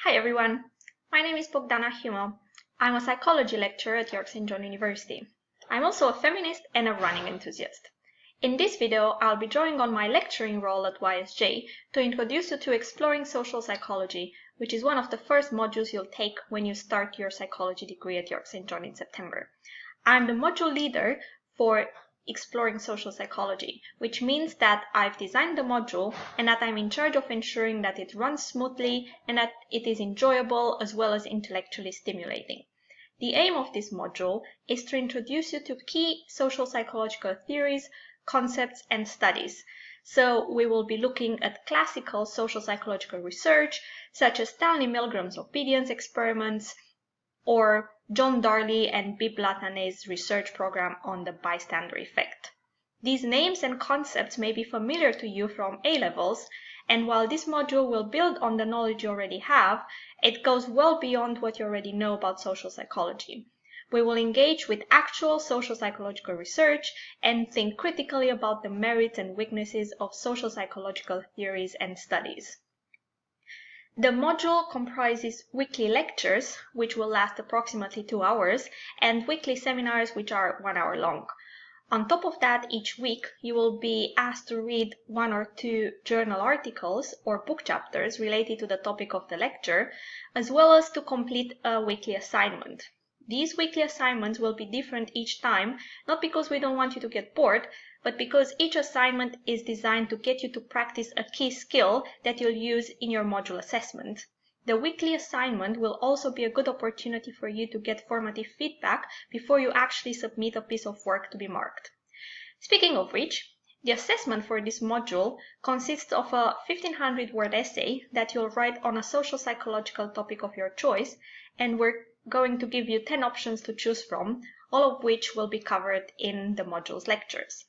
Hi everyone, my name is Bogdana Huma. I'm a psychology lecturer at York St. John University. I'm also a feminist and a running enthusiast. In this video, I'll be drawing on my lecturing role at YSJ to introduce you to exploring social psychology, which is one of the first modules you'll take when you start your psychology degree at York St. John in September. I'm the module leader for exploring social psychology, which means that I've designed the module and that I'm in charge of ensuring that it runs smoothly and that it is enjoyable as well as intellectually stimulating. The aim of this module is to introduce you to key social psychological theories, concepts, and studies. So we will be looking at classical social psychological research, such as Stanley Milgram's obedience experiments, or John Darley and Bib Latanet's research program on the bystander effect. These names and concepts may be familiar to you from A-levels, and while this module will build on the knowledge you already have, it goes well beyond what you already know about social psychology. We will engage with actual social psychological research and think critically about the merits and weaknesses of social psychological theories and studies. The module comprises weekly lectures, which will last approximately 2 hours, and weekly seminars, which are 1 hour long. On top of that, each week, you will be asked to read 1 or 2 journal articles or book chapters related to the topic of the lecture, as well as to complete a weekly assignment. These weekly assignments will be different each time, not because we don't want you to get bored, but because each assignment is designed to get you to practice a key skill that you'll use in your module assessment. The weekly assignment will also be a good opportunity for you to get formative feedback before you actually submit a piece of work to be marked. Speaking of which, the assessment for this module consists of a 1500-word essay that you'll write on a social psychological topic of your choice, and we're going to give you 10 options to choose from, all of which will be covered in the module's lectures.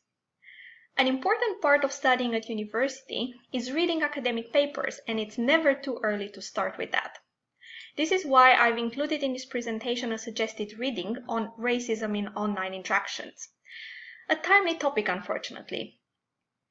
An important part of studying at university is reading academic papers, and it's never too early to start with that. This is why I've included in this presentation a suggested reading on racism in online interactions. A timely topic, unfortunately.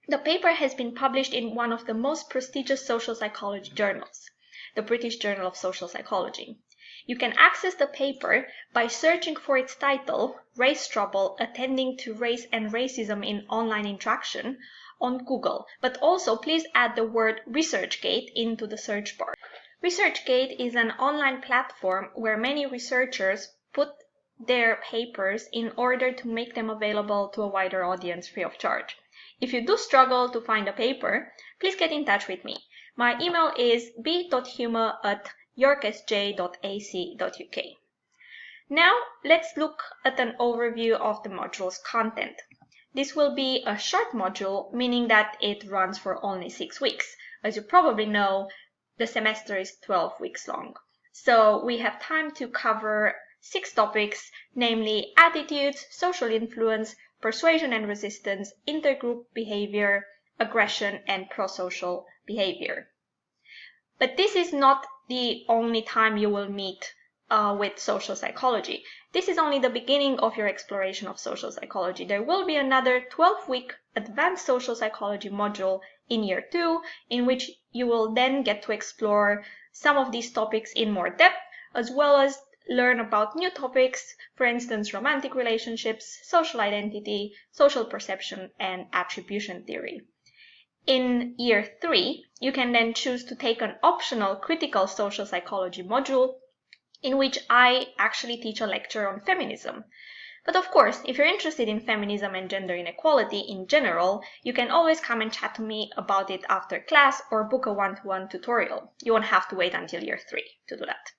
The paper has been published in one of the most prestigious social psychology journals, the British Journal of Social Psychology. You can access the paper by searching for its title, Race Trouble Attending to Race and Racism in Online Interaction, on Google, but also please add the word ResearchGate into the search bar. ResearchGate is an online platform where many researchers put their papers in order to make them available to a wider audience free of charge. If you do struggle to find a paper, please get in touch with me. My email is b.huma@yorksj.ac.uk. Now, let's look at an overview of the module's content. This will be a short module, meaning that it runs for only 6 weeks. As you probably know, the semester is 12 weeks long. So we have time to cover 6 topics, namely attitudes, social influence, persuasion and resistance, intergroup behavior, aggression, and prosocial behavior. But this is not the only time you will meet with social psychology. This is only the beginning of your exploration of social psychology. There will be another 12-week advanced social psychology module in year 2, in which you will then get to explore some of these topics in more depth, as well as learn about new topics, for instance, romantic relationships, social identity, social perception, and attribution theory. In year 3, you can then choose to take an optional critical social psychology module in which I actually teach a lecture on feminism. But of course, if you're interested in feminism and gender inequality in general, you can always come and chat to me about it after class or book a one-to-one tutorial. You won't have to wait until year 3 to do that.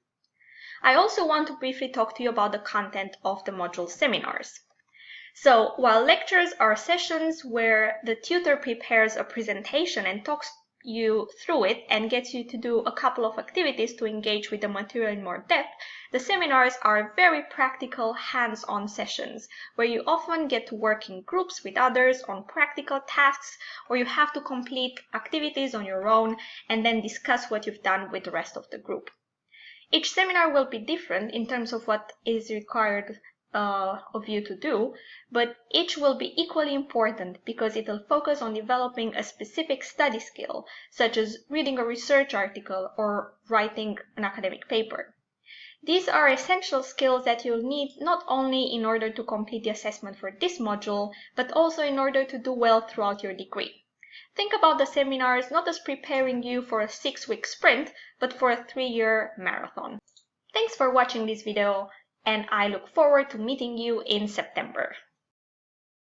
I also want to briefly talk to you about the content of the module seminars. So, while lectures are sessions where the tutor prepares a presentation and talks you through it and gets you to do a couple of activities to engage with the material in more depth, the seminars are very practical, hands-on sessions where you often get to work in groups with others on practical tasks, or you have to complete activities on your own and then discuss what you've done with the rest of the group. Each seminar will be different in terms of what is required of you to do, but each will be equally important because it will focus on developing a specific study skill, such as reading a research article or writing an academic paper. These are essential skills that you'll need not only in order to complete the assessment for this module, but also in order to do well throughout your degree. Think about the seminars not as preparing you for a 6-week sprint, but for a 3-year marathon. Thanks for watching this video, and I look forward to meeting you in September.